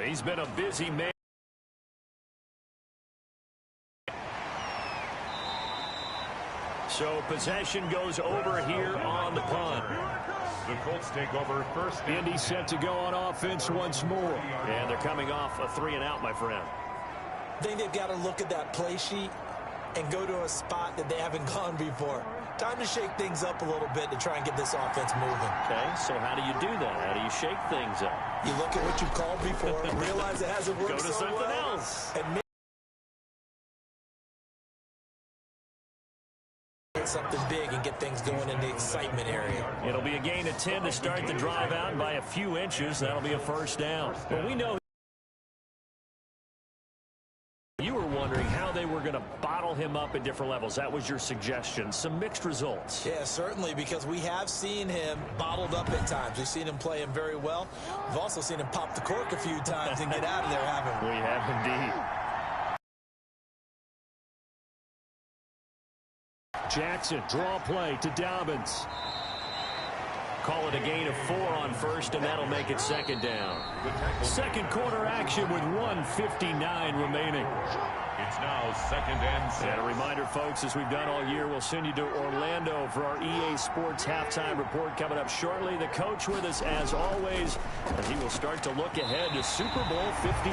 He's been a busy man. So possession goes over here on the punt. The Colts take over first. Indy set to go on offense once more. And they're coming off a 3-and-out, my friend. I think they've got to look at that play sheet and go to a spot that they haven't gone before. Time to shake things up a little bit to try and get this offense moving. Okay, so how do you do that? How do you shake things up? You look at what you've called before, realize it hasn't worked go to so something well, else. and make something big and get things going in the excitement area. It'll be a gain of 10 to start the drive out, and by a few inches, that'll be a first down. But we know you were wondering how they were going to bottle him up at different levels. That was your suggestion. Some mixed results. Yeah, certainly, because we have seen him bottled up at times. We've seen him play him very well. We've also seen him pop the cork a few times and get out of there, haven't we? We have indeed. Jackson, draw play to Dobbins. Call it a gain of 4 on first, and that'll make it second down. Second quarter action with 1:59 remaining. It's now 2nd and 6. And a reminder, folks, as we've done all year, we'll send you to Orlando for our EA Sports halftime report coming up shortly. The coach with us, as always, and he will start to look ahead to Super Bowl 53.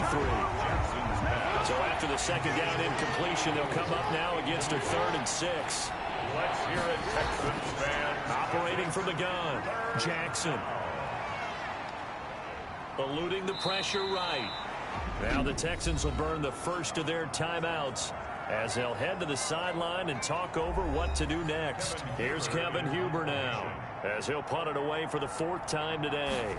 So after the second down incompletion, they'll come up now against a 3rd and 6. Let's hear it, Texans fans. Operating from the gun, Jackson. Eluding the pressure right. Now the Texans will burn the first of their timeouts as they'll head to the sideline and talk over what to do next. Here's Kevin Huber now as he'll punt it away for the 4th time today.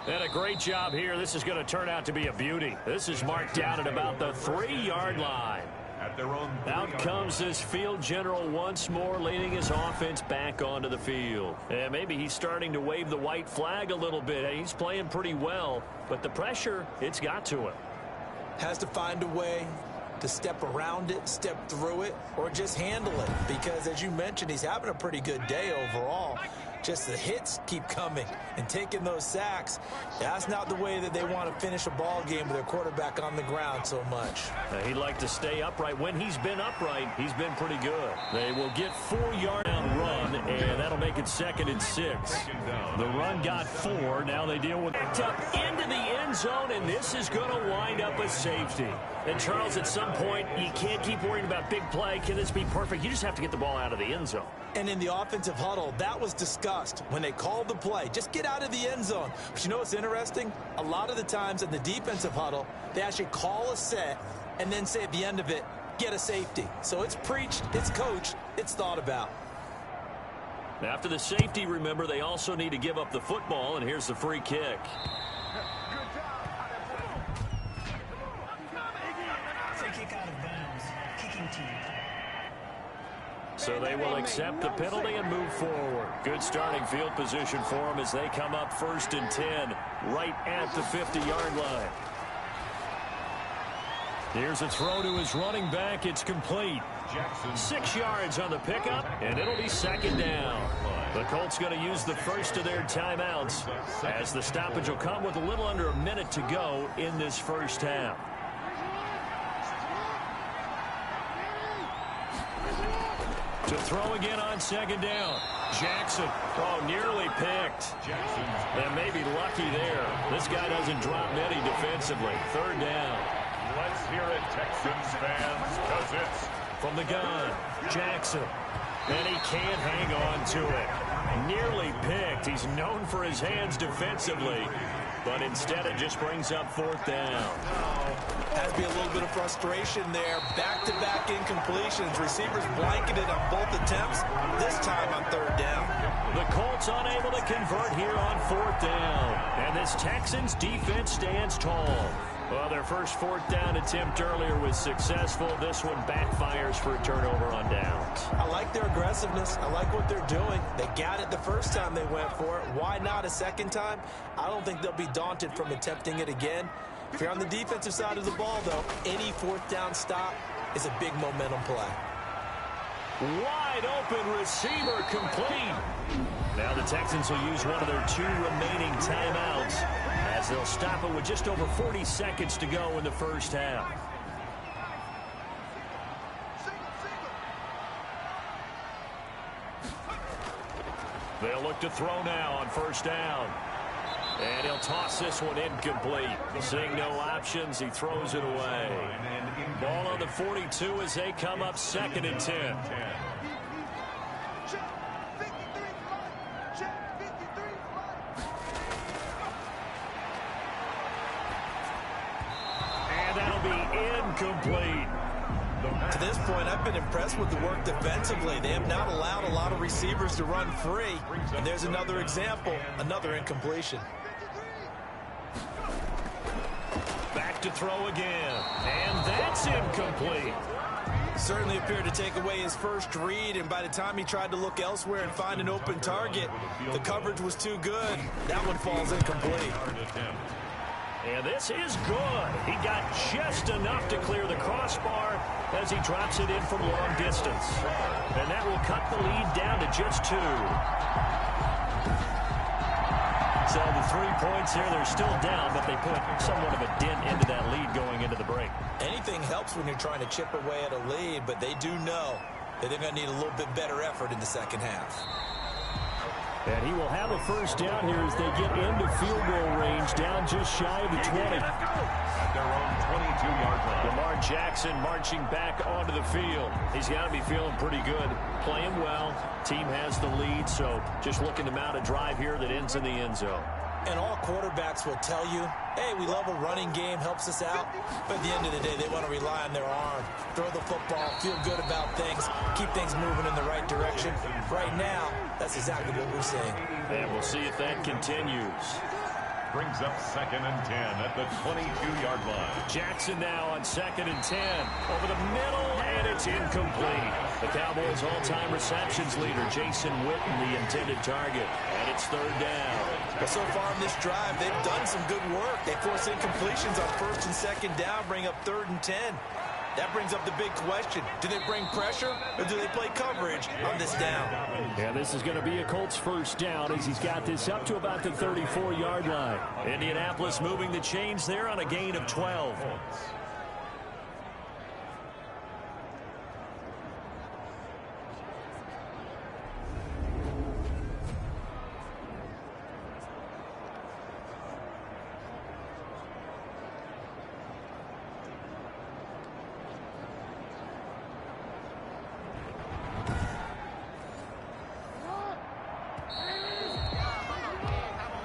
And a great job here. This is going to turn out to be a beauty. This is marked down at about the 3-yard line. At their own Out comes this field general once more, leading his offense back onto the field. And maybe he's starting to wave the white flag a little bit. He's playing pretty well, but the pressure, it's got to him. Has to find a way to step around it, step through it, or just handle it. Because, as you mentioned, he's having a pretty good day overall. Just the hits keep coming and taking those sacks. That's not the way that they want to finish a ball game with their quarterback on the ground so much. He'd like to stay upright. When he's been upright, he's been pretty good. They will get 4-yard run, and that'll make it 2nd and 6. The run got 4. Now they deal with it up into the end zone, and this is going to wind up a safety. And, Charles, at some point, you can't keep worrying about big play. Can this be perfect? You just have to get the ball out of the end zone. And in the offensive huddle, that was discussed when they called the play. Just get out of the end zone. But you know what's interesting? A lot of the times in the defensive huddle, they actually call a set and then say at the end of it, get a safety. So it's preached, it's coached, it's thought about. After the safety, remember, they also need to give up the football, and here's the free kick. So they will accept the penalty and move forward. Good starting field position for them as they come up 1st and 10 right at the 50-yard line. Here's a throw to his running back. It's complete. 6 yards on the pickup, and it'll be 2nd down. The Colts going to use the first of their timeouts as the stoppage will come with a little under a minute to go in this first half. To throw again on 2nd down. Jackson, nearly picked. And maybe lucky there. This guy doesn't drop many defensively. 3rd down. Let's hear it, Texans fans, because it's from the gun. Jackson. And he can't hang on to it. Nearly picked. He's known for his hands defensively. But instead it just brings up 4th down. Has to be a little bit of frustration there. Back-to-back incompletions. Receivers blanketed on both attempts. This time on 3rd down. The Colts unable to convert here on 4th down. And this Texans defense stands tall. Well, their first 4th down attempt earlier was successful. This one backfires for a turnover on downs. I like their aggressiveness. I like what they're doing. They got it the first time they went for it. Why not a second time? I don't think they'll be daunted from attempting it again. If you're on the defensive side of the ball, though, any 4th down stop is a big momentum play. Wide open receiver complete. Now the Texans will use one of their 2 remaining timeouts as they'll stop it with just over 40 seconds to go in the first half. They'll look to throw now on first down. And he'll toss this one incomplete. Seeing no options, he throws it away. Ball on the 42 as they come up 2nd and 10. And that'll be incomplete. To this point, I've been impressed with the work defensively. They have not allowed a lot of receivers to run free. And there's another example, another incompletion. Back to throw again. And that's incomplete. Certainly appeared to take away his first read, and by the time he tried to look elsewhere and find an open target, the coverage was too good. That one falls incomplete. And this is good. He got just enough to clear the crossbar as he drops it in from long distance. And that will cut the lead down to just 2. So the 3 points here, they're still down, but they put somewhat of a dent into that lead going into the break. Anything helps when you're trying to chip away at a lead, but they do know that they're going to need a little bit better effort in the second half. And he will have a first down here as they get into field goal range, down just shy of the 20. At their own 22-yard line. Lamar Jackson marching back onto the field. He's got to be feeling pretty good, playing well. Team has the lead, so just looking to mount a drive here that ends in the end zone. And all quarterbacks will tell you, hey, we love a running game, helps us out. But at the end of the day, they want to rely on their arm, throw the football, feel good about things, keep things moving in the right direction. Right now, that's exactly what we're seeing. And we'll see if that continues. Brings up 2nd and 10 at the 22-yard line. Jackson now on 2nd and 10. Over the middle, and it's incomplete. The Cowboys' all-time receptions leader, Jason Witten, the intended target. And it's 3rd down. But so far in this drive, they've done some good work. They force incompletions on 1st and 2nd down, bring up 3rd and 10. That brings up the big question. Do they bring pressure or do they play coverage on this down? Yeah, this is going to be a Colts first down as he's got this up to about the 34-yard line. Indianapolis moving the chains there on a gain of 12.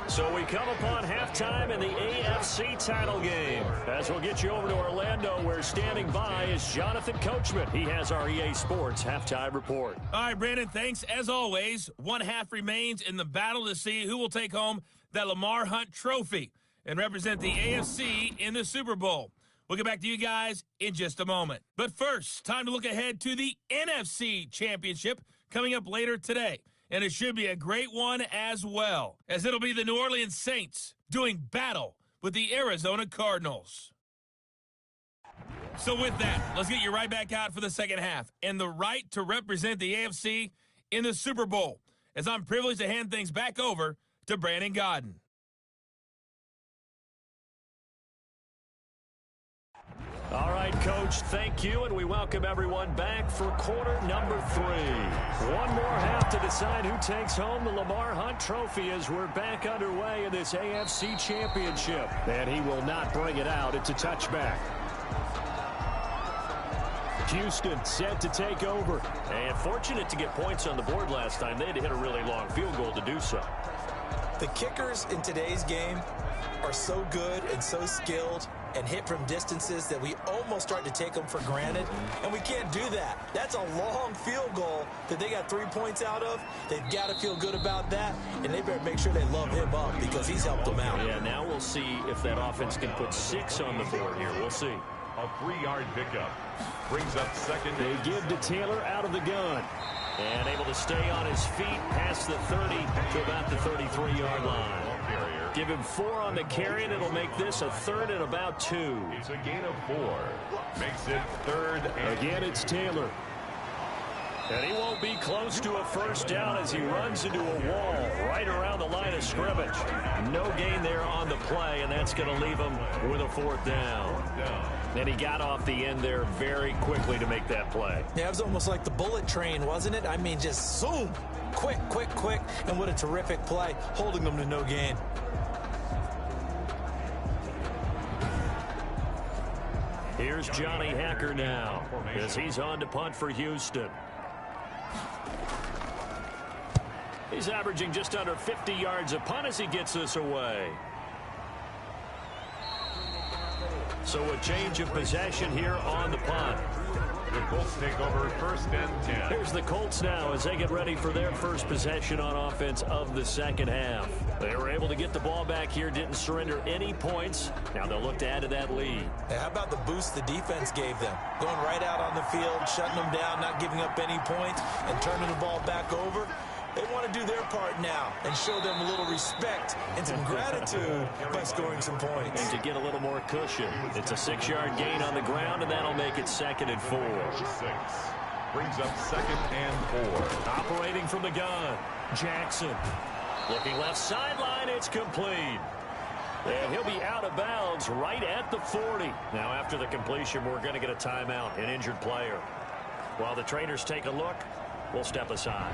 So we come upon halftime in the AFC title game. As we'll get you over to Orlando, where standing by is Jonathan Coachman. He has our EA Sports halftime report. All right, Brandon, thanks. As always, one half remains in the battle to see who will take home that Lamar Hunt trophy and represent the AFC in the Super Bowl. We'll get back to you guys in just a moment. But first, time to look ahead to the NFC Championship coming up later today. And it should be a great one as well, as it'll be the New Orleans Saints doing battle with the Arizona Cardinals. So with that, let's get you right back out for the second half and the right to represent the AFC in the Super Bowl, as I'm privileged to hand things back over to Brandon Godden. All right, Coach, thank you, and we welcome everyone back for quarter number 3. One more half to decide who takes home the Lamar Hunt trophy as we're back underway in this AFC Championship. And he will not bring it out. It's a touchback. Houston set to take over. And fortunate to get points on the board last time. They had to hit a really long field goal to do so. The kickers in today's game are so good and so skilled and hit from distances that we almost start to take them for granted, and we can't do that. That's a long field goal that they got 3 points out of. They've got to feel good about that, and they better make sure they love him up because he's helped them out. Yeah, now we'll see if that offense can put 6 on the board here. We'll see. A 3-yard pickup. Brings up 2nd. They give to Taylor out of the gun. And able to stay on his feet past the 30 to about the 33-yard line. Give him 4 on the carry, and it'll make this a 3rd and about 2. It's a gain of 4. Makes it 3rd and... Again, it's Taylor. And he won't be close to a first down as he runs into a wall right around the line of scrimmage. No gain there on the play, and that's going to leave him with a fourth down. And he got off the end there very quickly to make that play. Yeah, it was almost like the bullet train, wasn't it? I mean, just zoom, quick, and what a terrific play, holding them to no gain. Here's Johnny Hacker now as he's on to punt for Houston. He's averaging just under 50 yards a punt as he gets this away. So a change of possession here on the punt. The Colts take over 1st and 10. Here's the Colts now as they get ready for their first possession on offense of the second half. They were able to get the ball back here, didn't surrender any points. Now they'll look to add to that lead. Hey, how about the boost the defense gave them? Going right out on the field, shutting them down, not giving up any points, and turning the ball back over. They want to do their part now and show them a little respect and some gratitude by scoring some points. And to get a little more cushion. It's a 6-yard gain on the ground, and that'll make it 2nd and 4. 6. Brings up 2nd and 4. Operating from the gun, Jackson. Looking left sideline, it's complete. And he'll be out of bounds right at the 40. Now after the completion, we're going to get a timeout, an injured player. While the trainers take a look, we'll step aside.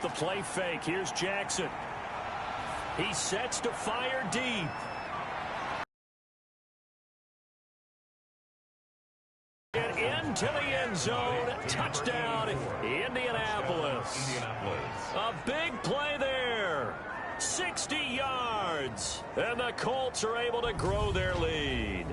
The play fake. Here's Jackson. He sets to fire deep. And into the end zone. Touchdown, Indianapolis. A big play there. 60 yards. And the Colts are able to grow their lead.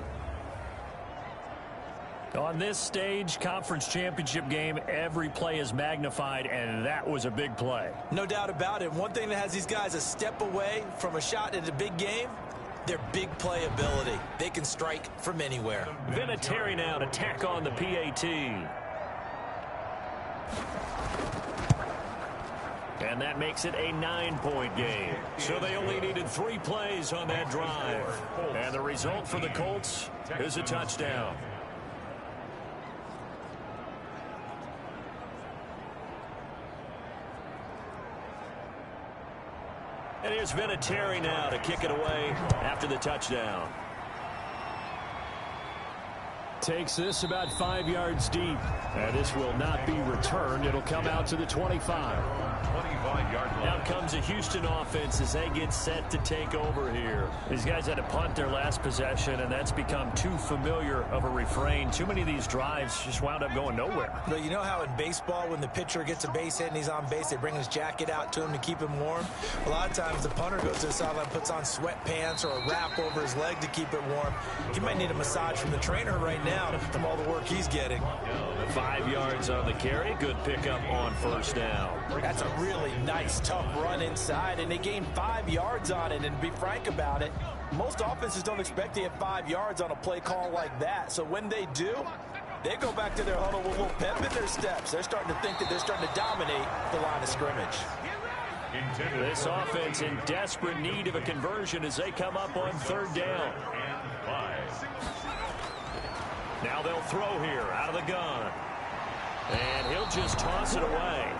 On this stage, conference championship game, every play is magnified, and that was a big play. No doubt about it. One thing that has these guys a step away from a shot at a big game, their big play ability. They can strike from anywhere. Vinatieri now to tack on the PAT. And that makes it a 9-point game. So they only needed 3 plays on that drive. And the result for the Colts is a touchdown. And here's Vinatieri now to kick it away after the touchdown. Takes this about 5 yards deep. And this will not be returned. It'll come out to the 25. 25-yard line. Now comes a Houston offense as they get set to take over here. These guys had to punt their last possession, and that's become too familiar of a refrain. Too many of these drives just wound up going nowhere. But you know how in baseball, when the pitcher gets a base hit and he's on base, they bring his jacket out to him to keep him warm? A lot of times the punter goes to the sideline, puts on sweatpants or a wrap over his leg to keep it warm. He might need a massage from the trainer right now from all the work he's getting. 5 yards on the carry. Good pickup on first down. That's a really nice, tough run inside, and they gained 5 yards on it. And to be frank about it, most offenses don't expect to get 5 yards on a play call like that. So when they do, they go back to their huddle with a little pep in their steps. They're starting to think that they're starting to dominate the line of scrimmage. This offense in desperate need of a conversion as they come up on 3rd down. Now they'll throw here out of the gun. And he'll just toss it away.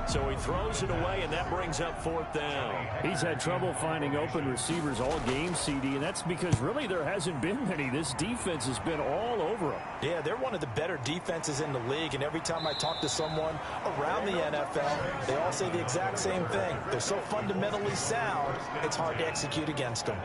So he throws it away, and that brings up 4th down. He's had trouble finding open receivers all game, CD, and that's because really there hasn't been many. This defense has been all over him. Yeah, they're one of the better defenses in the league, and every time I talk to someone around the NFL, they all say the exact same thing. They're so fundamentally sound, it's hard to execute against them.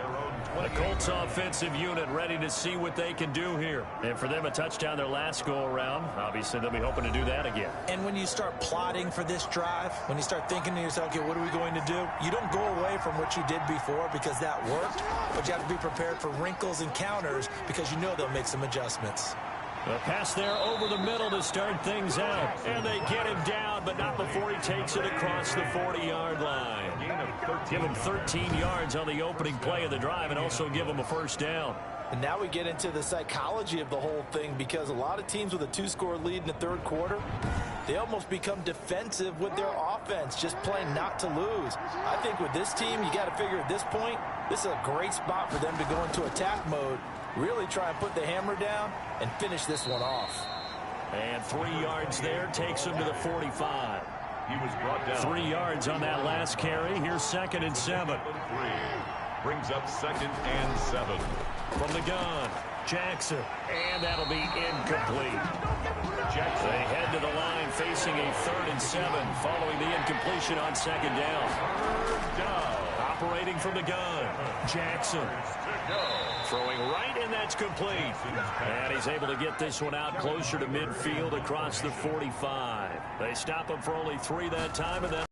The Colts offensive unit ready to see what they can do here. And for them, a touchdown their last go-around. Obviously, they'll be hoping to do that again. And when you start plotting for this drive, when you start thinking to yourself, okay, what are we going to do? You don't go away from what you did before because that worked, but you have to be prepared for wrinkles and counters because you know they'll make some adjustments. A pass there over the middle to start things out. And they get him down, but not before he takes it across the 40-yard line. Give him 13 yards on the opening play of the drive and also give him a first down. And now we get into the psychology of the whole thing, because a lot of teams with a 2-score lead in the third quarter, they almost become defensive with their offense, just playing not to lose. I think with this team, you got to figure at this point, this is a great spot for them to go into attack mode, really try and put the hammer down and finish this one off. And 3 yards there takes him to the 45. He was brought down. 3 yards on that last carry. Here's 2nd and 7. 3 brings up 2nd and 7. From the gun, Jackson, and that'll be incomplete. Jackson. They head to the line facing a 3rd and 7 following the incompletion on 2nd down. Operating from the gun, Jackson. Throwing right, and that's complete. And he's able to get this one out closer to midfield across the 45. They stop him for only 3 that time, and then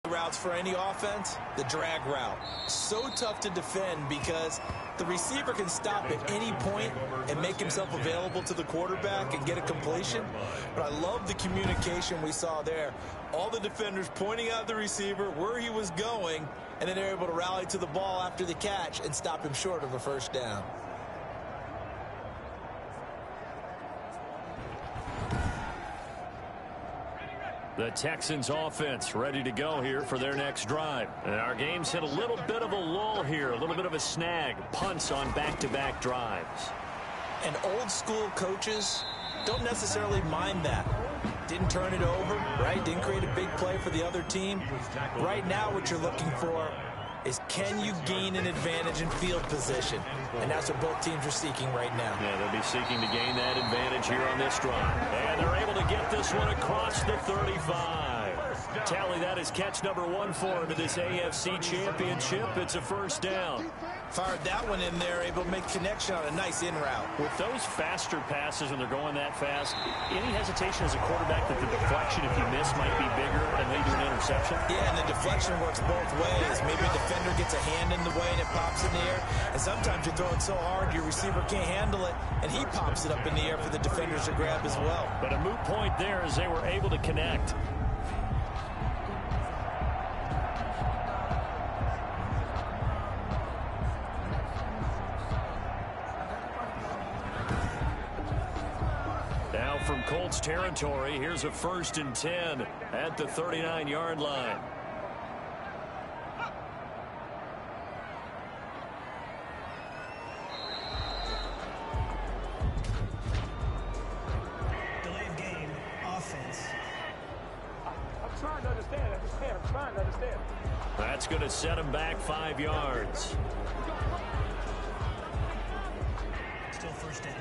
routes for any offense, the drag route. So tough to defend because the receiver can stop at any point and make himself available to the quarterback and get a completion. But I love the communication we saw there. All the defenders pointing out the receiver, where he was going, and then they're able to rally to the ball after the catch and stop him short of a first down. the Texans offense ready to go here for their next drive. And our game's hit a little bit of a lull here, a little bit of a snag. Punts on back-to-back drives. And old school coaches don't necessarily mind that. Didn't turn it over, right? Didn't create a big play for the other team. Right now what you're looking for is, can you gain an advantage in field position? And that's what both teams are seeking right now. Yeah, they'll be seeking to gain that advantage here on this drive. And they're able to get this one across the 35. Tally that is catch number 1 for him to this AFC Championship. It's a first down. Fired that one in there, able to make connection on a nice in route. With those faster passes when they're going that fast, any hesitation as a quarterback that the deflection, if you miss, might be bigger and lead to an interception? Yeah, and the deflection works both ways. Maybe a defender gets a hand in the way and it pops in the air. And sometimes you throw it so hard your receiver can't handle it, and he pops it up in the air for the defenders to grab as well. But a moot point there as they were able to connect. From Colts territory, here's a 1st and 10 at the 39-yard line. Delay of game, offense. I'm trying to understand. I'm trying to understand. That's going to set him back 5 yards. Still first down.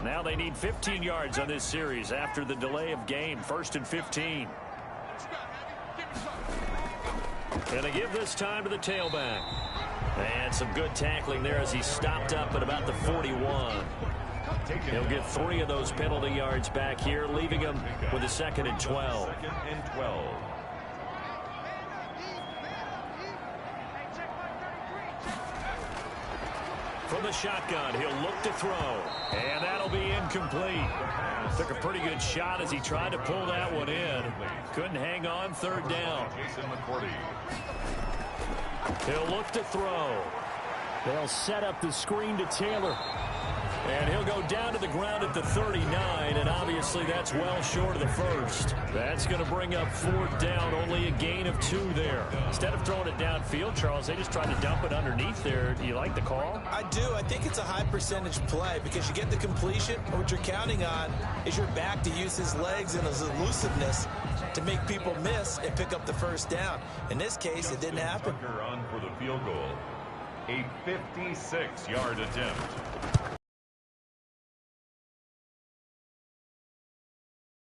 Now they need 15 yards on this series after the delay of game. 1st and 15. And they give this time to the tailback. And some good tackling there as he stopped up at about the 41. He'll get 3 of those penalty yards back here, leaving him with a 2nd and 12. 2nd and 12. From the shotgun, he'll look to throw. And that'll be incomplete. Took a pretty good shot as he tried to pull that one in. Couldn't hang on. 3rd down. Jason McCourty. He'll look to throw. They'll set up the screen to Taylor. And he'll go down to the ground at the 39, and obviously that's well short of the first. That's going to bring up 4th down, only a gain of 2 there. Instead of throwing it downfield, Charles, they just tried to dump it underneath there. Do you like the call? I do. I think it's a high percentage play because you get the completion. What you're counting on is your back to use his legs and his elusiveness to make people miss and pick up the 1st down. In this case, it didn't happen. On for the field goal. A 56-yard attempt.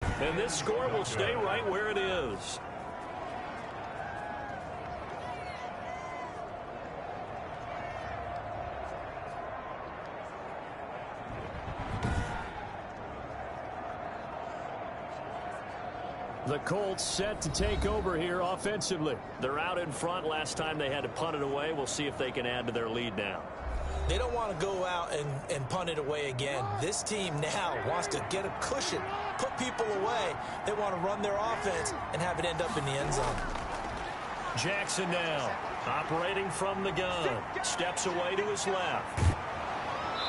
And this score will stay right where it is. The Colts set to take over here offensively. They're out in front. Last time they had to punt it away. We'll see if they can add to their lead now. They don't want to go out and punt it away again. This team now wants to get a cushion, put people away. They want to run their offense and have it end up in the end zone. Jackson now, operating from the gun. Steps away to his left.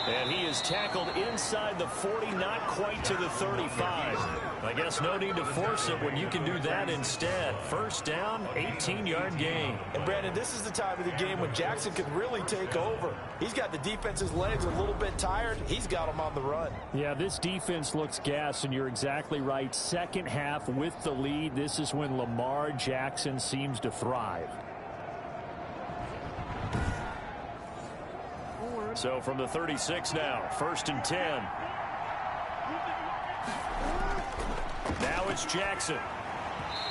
And he is tackled inside the 40, not quite to the 35. I guess no need to force it when you can do that instead. First down, 18-yard gain. And, Brandon, this is the time of the game when Jackson could really take over. He's got the defense's legs a little bit tired. He's got them on the run. Yeah, this defense looks gassed, and you're exactly right. Second half with the lead, this is when Lamar Jackson seems to thrive. So from the 36 now, 1st and 10. Now it's Jackson.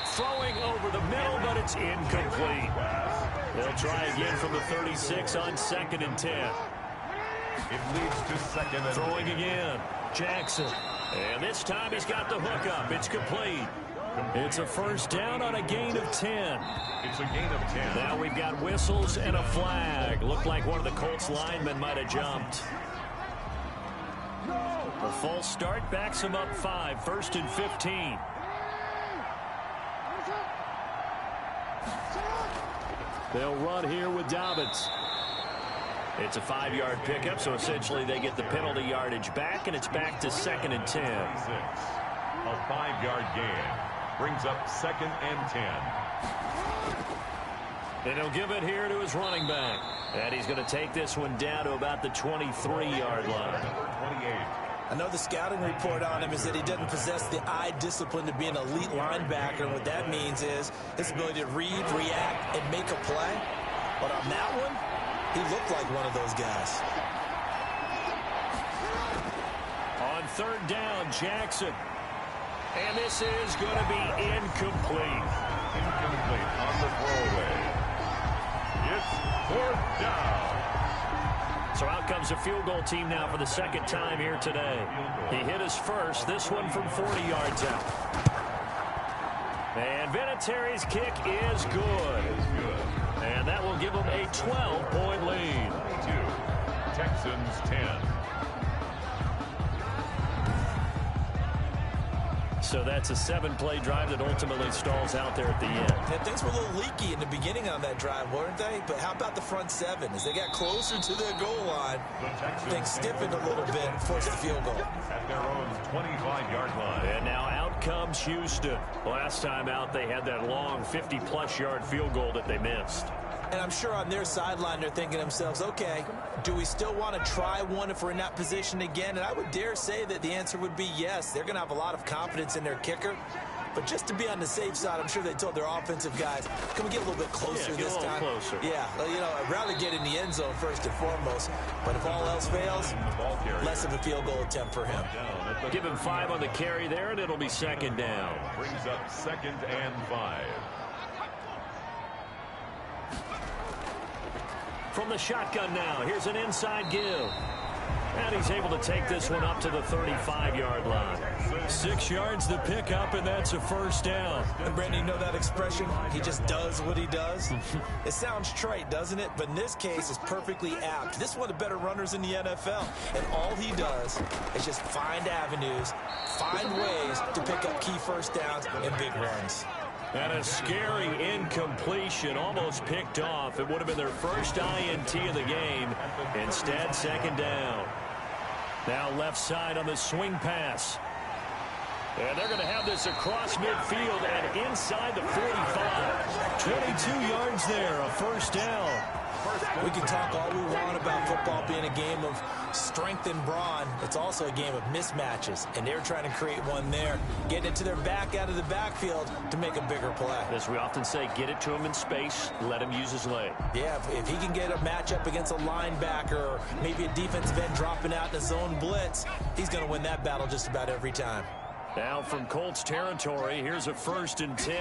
Throwing over the middle, but it's incomplete. They'll try again from the 36 on 2nd and 10. It leads to 2nd and Throwing again. Jackson. And this time he's got the hook up. It's complete. It's a first down on a gain of 10. It's a gain of 10. Now we've got whistles and a flag. Looked like one of the Colts linemen might have jumped. A false start backs him up 5. 1st and 15. They'll run here with Dobbins. It's a 5-yard pickup, so essentially they get the penalty yardage back, and it's back to 2nd and 10. A 5-yard gain. Brings up 2nd and 10. And he'll give it here to his running back. And he's going to take this one down to about the 23-yard line. Number 28. I know the scouting report on him is that he doesn't possess the eye discipline to be an elite linebacker. And what that means is his ability to read, react, and make a play. But on that one, he looked like one of those guys. On 3rd down, Jackson. And this is going to be incomplete. Incomplete on the throwaway. It's 4th down. So out comes the field goal team now for the 2nd time here today. He hit his first, this one from 40 yards out. And Vinatieri's kick is good. And that will give him a 12-point lead. 2. Texans 10. So that's a 7-play drive that ultimately stalls out there at the end. And things were a little leaky in the beginning on that drive, weren't they? But how about the front seven? As they got closer to their goal line, things stiffened a little bit and forced a field goal. At their own 25-yard line. And now out comes Houston. Last time out, they had that long 50-plus yard field goal that they missed. And I'm sure on their sideline, they're thinking to themselves, okay, do we still want to try one if we're in that position again? And I would dare say that the answer would be yes. They're going to have a lot of confidence in their kicker. But just to be on the safe side, I'm sure they told their offensive guys, can we get a little bit closer this time? Closer. Yeah, well, you know, I'd rather get in the end zone first and foremost. But if all else fails, less of a field goal attempt for him. Give him 5 on the carry there, and it'll be second down. Brings up 2nd and 5. From the shotgun now, here's an inside give. And he's able to take this one up to the 35-yard line. 6 yards to pick up, and that's a first down. And, Brandon, you know that expression? He just does what he does? It sounds trite, doesn't it? But in this case, it's perfectly apt. This is one of the better runners in the NFL. And all he does is just find avenues, find ways to pick up key first downs and big runs. And a scary incompletion, almost picked off. It would have been their first INT of the game. Instead, second down. Now left side on the swing pass. And they're going to have this across midfield and inside the 45. 22 yards there, a first down. We can talk all we want about football being a game of strength and brawn. It's also a game of mismatches, and they're trying to create one there, getting it to their back out of the backfield to make a bigger play. As we often say, get it to him in space, let him use his leg. Yeah, if he can get a matchup against a linebacker or maybe a defensive end dropping out in a zone blitz, he's going to win that battle just about every time. Now from Colts territory, here's a 1st and 10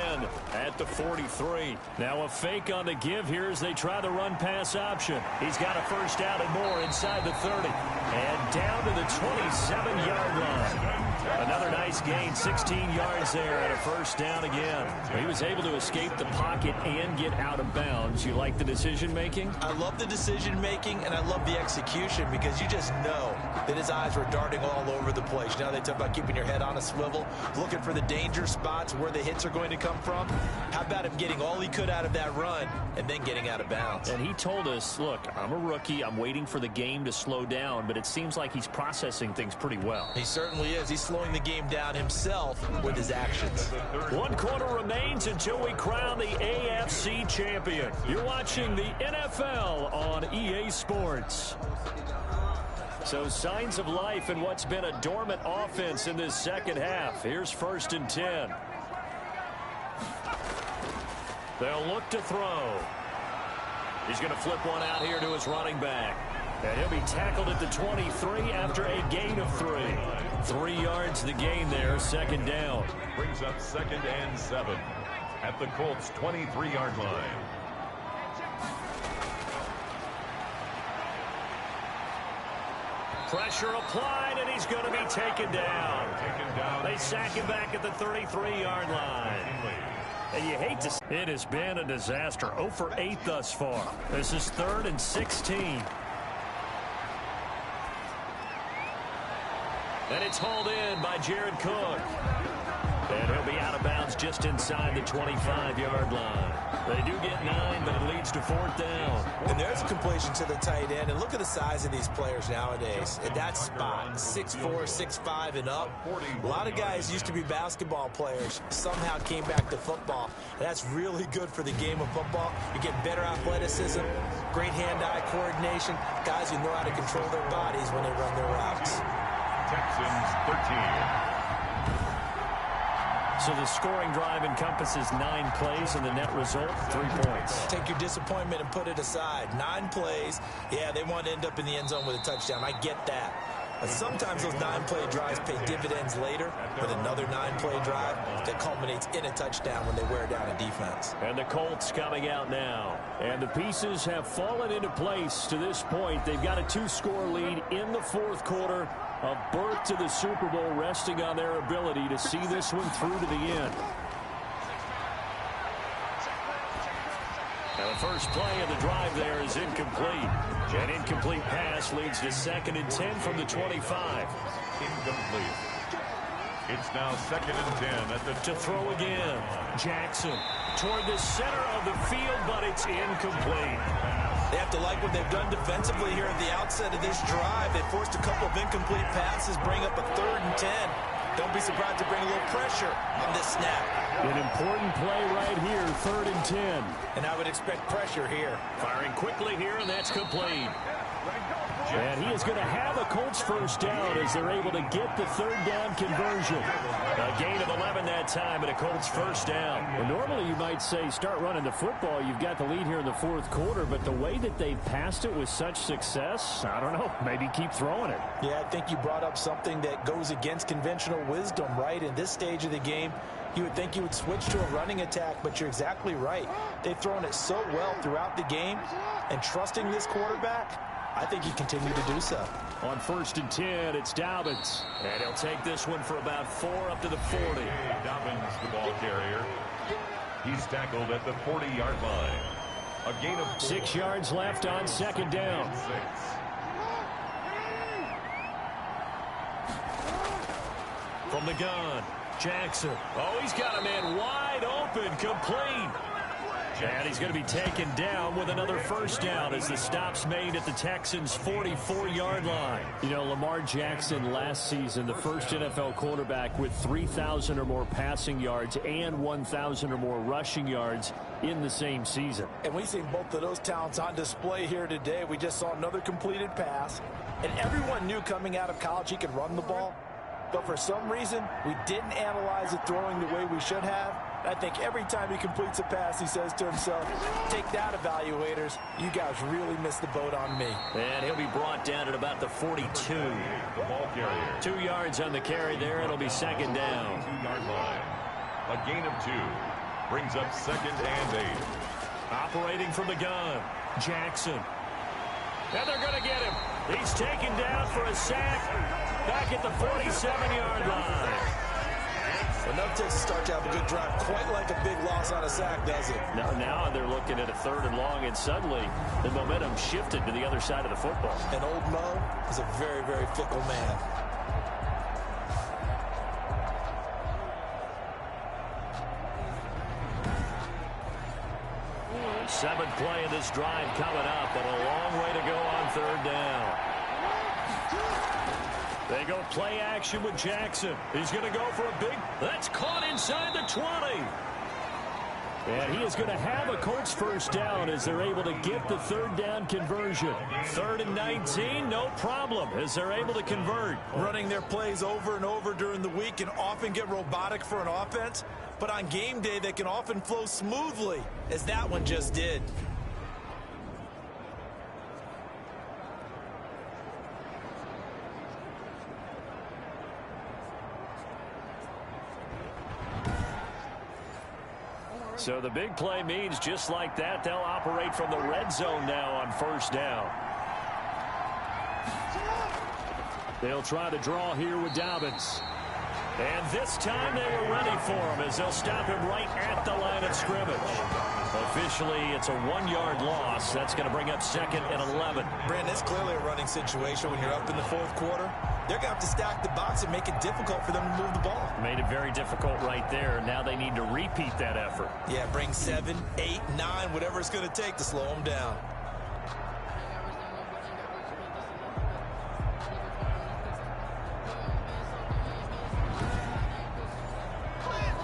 at the 43. Now a fake on the give here as they try the run-pass option. He's got a first down and more inside the 30. And down to the 27-yard line. Another nice gain, 16 yards there and a first down again. He was able to escape the pocket and get out of bounds. You like the decision-making? I love the decision-making, and I love the execution because you just know that his eyes were darting all over the place. You know, they talk about keeping your head on a swivel. swivel, looking for the danger spots where the hits are going to come from. How about him getting all he could out of that run and then getting out of bounds? And he told us, look, I'm a rookie. I'm waiting for the game to slow down, but it seems like he's processing things pretty well. He certainly is. He's slowing the game down himself with his actions. 1 quarter remains until we crown the AFC champion. You're watching the NFL on EA Sports. So signs of life in what's been a dormant offense in this second half. Here's 1st and 10. They'll look to throw. He's going to flip one out here to his running back. And he'll be tackled at the 23 after a gain of 3. 3 yards the gain there, 2nd down. Brings up 2nd and 7 at the Colts' 23-yard line. Pressure applied, and he's going to be taken down. They sack him back at the 33-yard line. And you hate to see it. Has been a disaster. 0 for 8 thus far. This is 3rd and 16. And it's hauled in by Jared Cook. And he'll be out of bounds just inside the 25-yard line. They do get 9, but it leads to 4th down. And there's a completion to the tight end. And look at the size of these players nowadays. At that spot, 6'4", 6'5", and up. A lot of guys used to be basketball players, somehow came back to football. And that's really good for the game of football. You get better athleticism, great hand-eye coordination, guys who know how to control their bodies when they run their routes. Texans 13. So the scoring drive encompasses 9 plays, and the net result, 3 points. Take your disappointment and put it aside. 9 plays. Yeah, they want to end up in the end zone with a touchdown. I get that. But sometimes those 9-play drives pay dividends later with another 9-play drive that culminates in a touchdown when they wear down a defense. And the Colts coming out now. And the pieces have fallen into place to this point. They've got a 2-score lead in the 4th quarter. A berth to the Super Bowl resting on their ability to see this one through to the end. Now the first play of the drive there is incomplete. An incomplete pass leads to 2nd and 10 from the 25. Incomplete. It's now 2nd and 10 at the... To throw again. Jackson toward the center of the field, but it's incomplete. They have to like what they've done defensively here at the outset of this drive. They forced a couple of incomplete passes, bring up a 3rd and 10. Don't be surprised to bring a little pressure on this snap. An important play right here, 3rd and 10. And I would expect pressure here. Firing quickly here, and that's complete. And he is going to have a Colts first down as they're able to get the 3rd down conversion. A gain of 11 that time and a Colts first down. Well, normally you might say start running the football. You've got the lead here in the 4th quarter, but the way that they've passed it with such success, I don't know, maybe keep throwing it. Yeah, I think you brought up something that goes against conventional wisdom, right? In this stage of the game, you would think you would switch to a running attack, but you're exactly right. They've thrown it so well throughout the game, and trusting this quarterback, I think he continued to do so. On 1st and 10, it's Dobbins. And he'll take this one for about 4 up to the 40. Dobbins, the ball carrier. He's tackled at the 40-yard line. A gain of 4. 6 yards left on 2nd down. 6. From the gun, Jackson. Oh, he's got a man wide open, complete. And he's going to be taken down with another first down as the stop's made at the Texans' 44-yard line. You know, Lamar Jackson last season, the first NFL quarterback with 3,000 or more passing yards and 1,000 or more rushing yards in the same season. And we've seen both of those talents on display here today. We just saw another completed pass. And everyone knew coming out of college he could run the ball. But for some reason, we didn't analyze it throwing the way we should have. I think every time he completes a pass, he says to himself, take that, evaluators. You guys really missed the boat on me. And he'll be brought down at about the 42. The ball carrier. 2 yards on the carry there. It'll be 2nd down. 2-yard line. A gain of 2. Brings up 2nd and 8. Operating from the gun, Jackson. And they're going to get him. He's taken down for a sack back at the 47-yard line. Enough to start to have a good drive. Quite like a big loss on a sack, does it? Now they're looking at a 3rd and long, and suddenly the momentum shifted to the other side of the football. And old Mo is a very, very fickle man. Seventh play of this drive coming up, but a long way to go on third down. They go play action with Jackson. He's going to go for a big... That's caught inside the 20. And he is going to have a Colts first down as they're able to get the third down conversion. 3rd and 19, no problem, as they're able to convert. Running their plays over and over during the week can often get robotic for an offense, but on game day they can often flow smoothly, as that one just did. So the big play means just like that, they'll operate from the red zone now on first down. They'll try to draw here with Dobbins. And this time they were ready for him as they'll stop him right at the line of scrimmage. Officially, it's a 1-yard loss. That's going to bring up 2nd and 11. Brandon, it's clearly a running situation when you're up in the 4th quarter. They're going to have to stack the box and make it difficult for them to move the ball. Made it very difficult right there. Now they need to repeat that effort. Yeah, bring 7, 8, 9, whatever it's going to take to slow them down.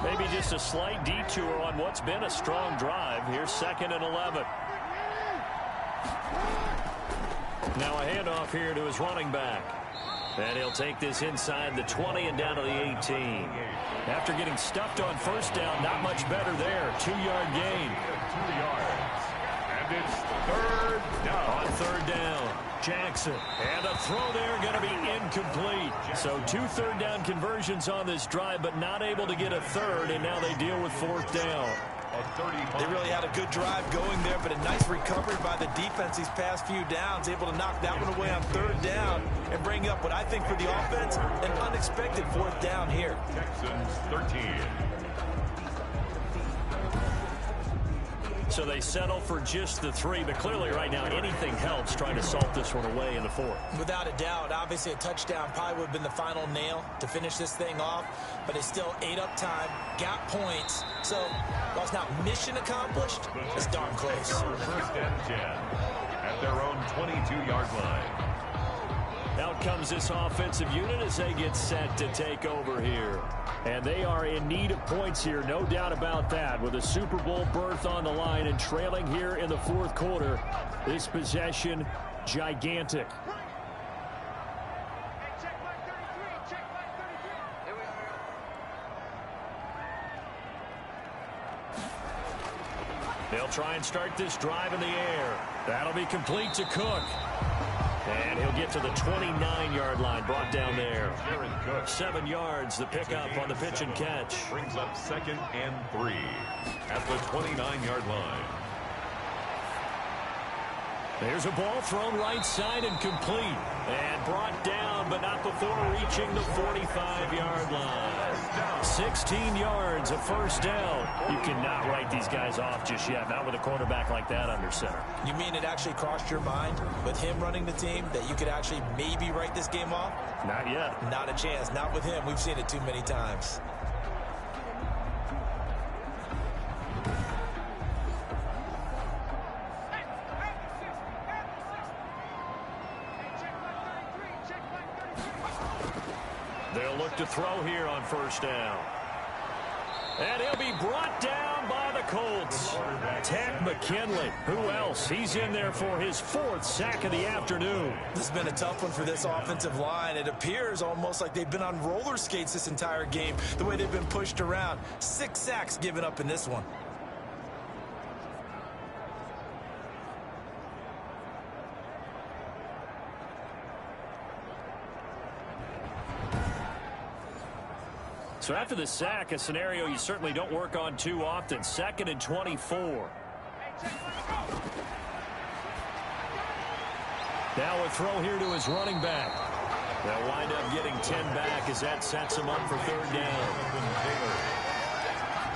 Maybe just a slight detour on what's been a strong drive. Here's 2nd and 11. Now a handoff here to his running back. And he'll take this inside the 20 and down to the 18. After getting stuffed on first down, not much better there. 2-yard gain. 2 yards. And it's 3rd down. On 3rd down, Jackson. And a throw there going to be incomplete. So 2 third down conversions on this drive, but not able to get a third, and now they deal with 4th down. They really had a good drive going there, but a nice recovery by the defense these past few downs, able to knock that one away on 3rd down and bring up what I think for the offense, an unexpected 4th down here. Texans 13. So they settle for just the 3, but clearly right now anything helps trying to salt this one away in the 4th. Without a doubt, obviously a touchdown probably would have been the final nail to finish this thing off, but it's still ate up time, got points, so while it's not mission accomplished, it's darn close. 1st and 10 at their own 22-yard line. Out comes this offensive unit as they get set to take over here. And they are in need of points here, no doubt about that. With a Super Bowl berth on the line and trailing here in the 4th quarter, this possession gigantic. They'll try and start this drive in the air. That'll be complete to Cook. And he'll get to the 29-yard line, brought down there. 7 yards, the pickup on the pitch and catch. Brings up 2nd and 3 at the 29-yard line. There's a ball thrown right side and complete. And brought down, but not before reaching the 45-yard line. 16 yards, a first down. You cannot write these guys off just yet, not with a quarterback like that under center. You mean it actually crossed your mind with him running the team that you could actually maybe write this game off? Not yet. Not a chance. Not with him. We've seen it too many times. They'll look to throw here on first down. And he'll be brought down by the Colts. Ted McKinley. Who else? He's in there for his 4th sack of the afternoon. This has been a tough one for this offensive line. It appears almost like they've been on roller skates this entire game, the way they've been pushed around. 6 sacks given up in this one. So after the sack, a scenario you certainly don't work on too often. 2nd and 24. Now a throw here to his running back. They'll wind up getting 10 back as that sets him up for 3rd down.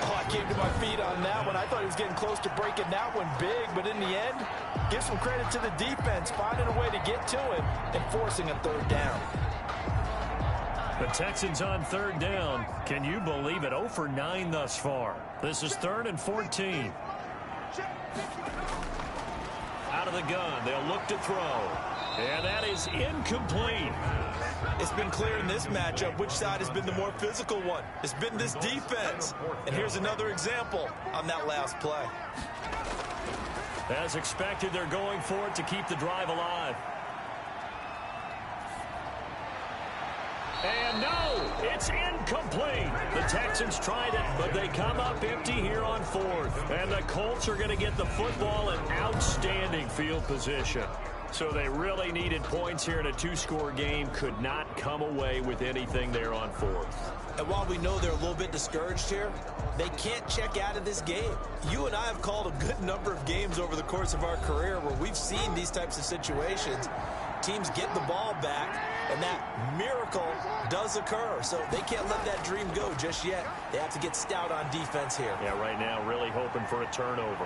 Oh, I came to my feet on that one. I thought he was getting close to breaking that one big, but in the end, give some credit to the defense, finding a way to get to it and forcing a 3rd down. The Texans on 3rd down. Can you believe it? 0 for 9 thus far. This is 3rd and 14. Out of the gun, they'll look to throw. And that is incomplete. It's been clear in this matchup which side has been the more physical one. It's been this defense. And here's another example on that last play. As expected, they're going for it to keep the drive alive. And no, it's incomplete. The Texans tried it, but they come up empty here on fourth. And the Colts are going to get the football in outstanding field position. So they really needed points here in a two-score game. Could not come away with anything there on fourth. And while we know they're a little bit discouraged here, they can't check out of this game. You and I have called a good number of games over the course of our career where we've seen these types of situations. Teams get the ball back, and that miracle does occur. So they can't let that dream go just yet. They have to get stout on defense here. Yeah, right now really hoping for a turnover.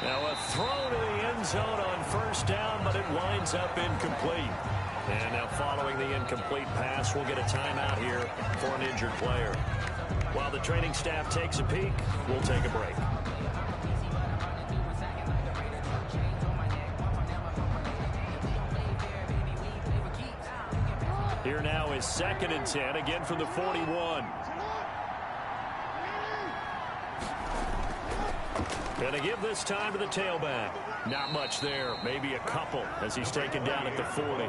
Now a throw to the end zone on first down, but it winds up incomplete. And now following the incomplete pass, we'll get a timeout here for an injured player. While the training staff takes a peek, we'll take a break. Here now is 2nd and 10, again from the 41. Gonna give this time to the tailback. Not much there, maybe a couple as he's taken down at the 40.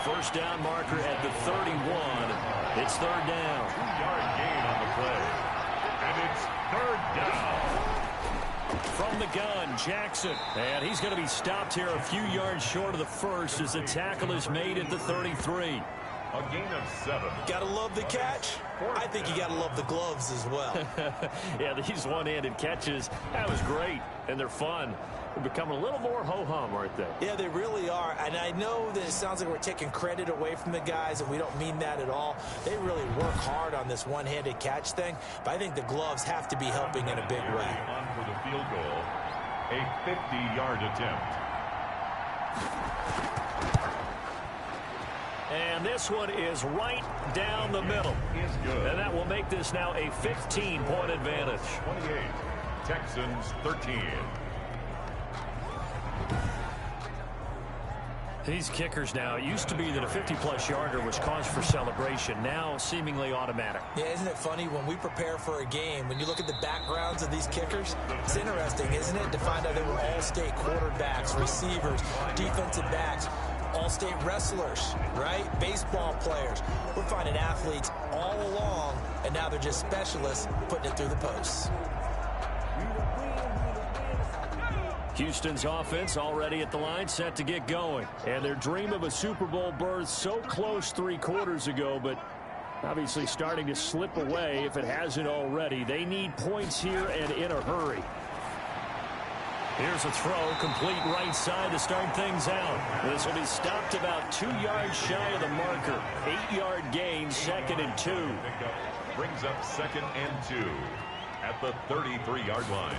First down marker at the 31. It's 3rd down. 2-yard gain on the play. And it's 3rd down. From the gun, Jackson. And he's going to be stopped here a few yards short of the first as the tackle is made at the 33. A gain of 7. Gotta love the catch. I think you gotta love the gloves as well. Yeah, these one-handed catches, that was great, and they're fun. They're becoming a little more ho-hum, aren't they? Yeah, they really are. And I know that it sounds like we're taking credit away from the guys, and we don't mean that at all. They really work hard on this one-handed catch thing, but I think the gloves have to be helping in a big way. On for the field goal, a 50-yard attempt. And this one is right down the middle. Is good. And that will make this now a 15-point advantage. 28, Texans 13. These kickers now, it used to be that a 50-plus yarder was cause for celebration. Now seemingly automatic. Yeah, isn't it funny when we prepare for a game, when you look at the backgrounds of these kickers, it's interesting, isn't it, to find out they were all-state quarterbacks, receivers, defensive backs, all-state wrestlers, right? Baseball players. We're finding athletes all along, and now they're just specialists putting it through the posts. Houston's offense already at the line, set to get going. And their dream of a Super Bowl berth so close 3 quarters ago, but obviously starting to slip away if it hasn't already. They need points here and in a hurry. Here's a throw, complete right side to start things out. This will be stopped about 2 yards shy of the marker. 8-yard gain, 2nd and 2. Brings up 2nd and 2 at the 33-yard line.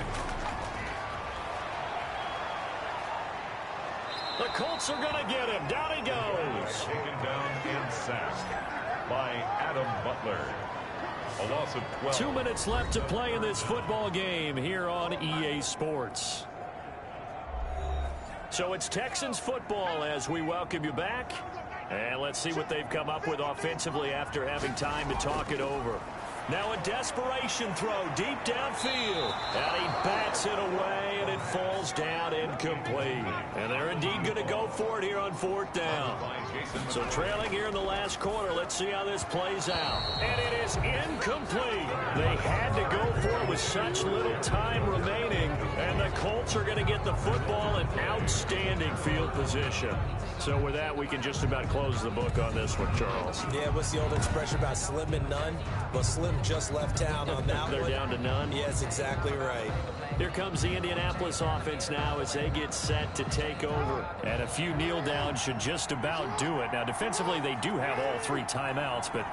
The Colts are going to get him. Down he goes. Taken down and sacked by Adam Butler. A loss of 12. 2 minutes left to play in this football game here on EA Sports. So it's Texans football as we welcome you back. And let's see what they've come up with offensively after having time to talk it over. Now a desperation throw deep downfield. And he bats it away, and it falls down incomplete. And they're indeed going to go for it here on 4th down. So trailing here in the last quarter, let's see how this plays out. And it is incomplete. They had to go for it with such little time remaining. And the Colts are going to get the football in outstanding field position. So with that, we can just about close the book on this one, Charles. Yeah, what's the old expression about slim and none? Well, Slim just left town on that They're one. down to none. Yes, exactly right. Here comes the Indianapolis offense now as they get set to take over. And a few kneel downs should just about do it. Now, defensively, they do have all 3 timeouts, but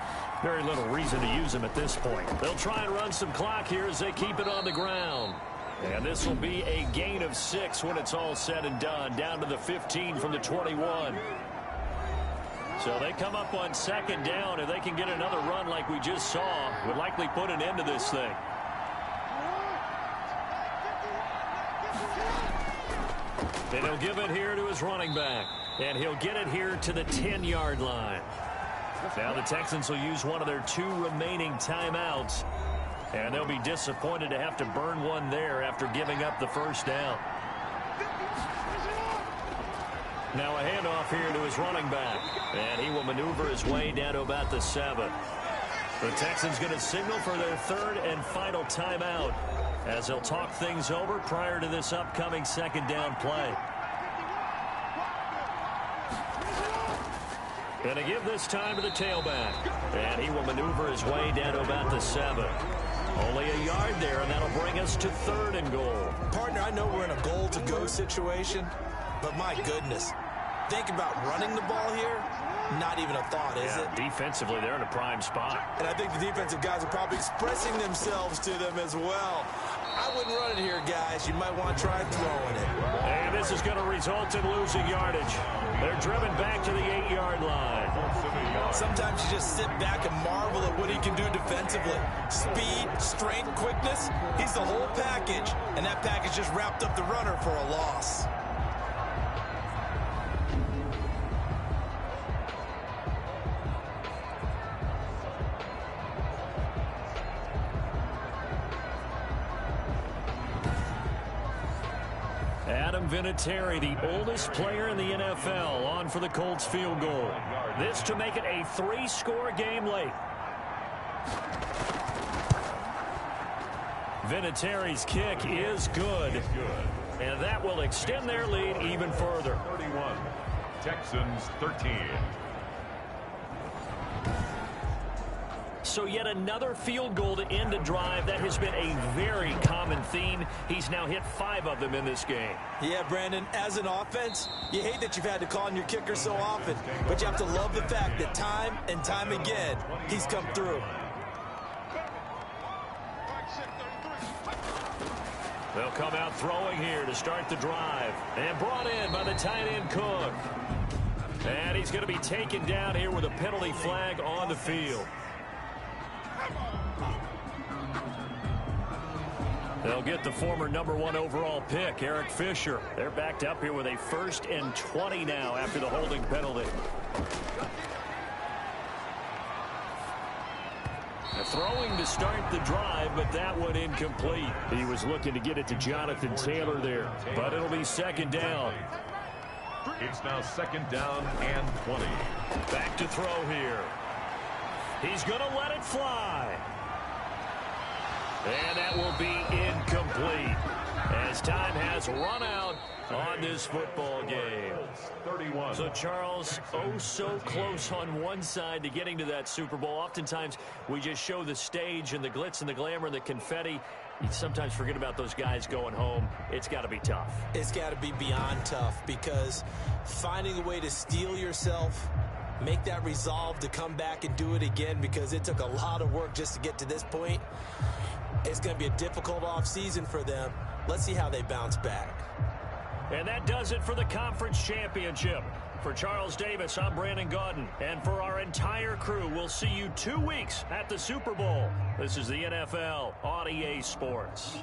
very little reason to use them at this point. They'll try and run some clock here as they keep it on the ground. And this will be a gain of 6 when it's all said and done, down to the 15 from the 21. So they come up on 2nd down. If they can get another run like we just saw, would likely put an end to this thing. And he'll give it here to his running back. And he'll get it here to the 10-yard line. Now the Texans will use one of their 2 remaining timeouts. And they'll be disappointed to have to burn one there after giving up the first down. Now a handoff here to his running back. And he will maneuver his way down to about the 7. The Texans going to signal for their 3rd and final timeout as they'll talk things over prior to this upcoming 2nd down play. Going to give this time to the tailback. And he will maneuver his way down to about the 7. Only a yard there, and that'll bring us to 3rd and goal. Partner, I know we're in a goal-to-go situation, but my goodness. Think about running the ball here. Not even a thought, is it? Defensively, they're in a prime spot. And I think the defensive guys are probably expressing themselves to them as well. I wouldn't run it here, guys. You might want to try throwing it. And this is going to result in losing yardage. They're driven back to the 8-yard line. Sometimes you just sit back and marvel at what he can do defensively. Speed, strength, quickness. He's the whole package. And that package just wrapped up the runner for a loss. Adam Vinatieri, the oldest player in the NFL, on for the Colts field goal. This to make it a 3-score game late. Vinatieri's kick is good. And that will extend their lead even further. 31, Texans 13. So yet another field goal to end a drive. That has been a very common theme. He's now hit 5 of them in this game. Yeah, Brandon, as an offense, you hate that you've had to call on your kicker so often, but you have to love the fact that time and time again, he's come through. They'll come out throwing here to start the drive. And brought in by the tight end Cook. And he's going to be taken down here with a penalty flag on the field. They'll get the former #1 overall pick, Eric Fisher. They're backed up here with a 1st and 20 now after the holding penalty. Throwing to start the drive, but that one incomplete. He was looking to get it to Jonathan Taylor there, but it'll be 2nd down. It's now 2nd down and 20. Back to throw here. He's going to let it fly. And that will be incomplete as time has run out on this football game. 31. So, Charles, oh so close on one side to getting to that Super Bowl. Oftentimes, we just show the stage and the glitz and the glamour and the confetti. You sometimes forget about those guys going home. It's got to be tough. It's got to be beyond tough because finding a way to steel yourself, make that resolve to come back and do it again because it took a lot of work just to get to this point. It's going to be a difficult offseason for them. Let's see how they bounce back. And that does it for the conference championship. For Charles Davis, I'm Brandon Gaudin. And for our entire crew, we'll see you 2 weeks at the Super Bowl. This is the NFL on EA Sports.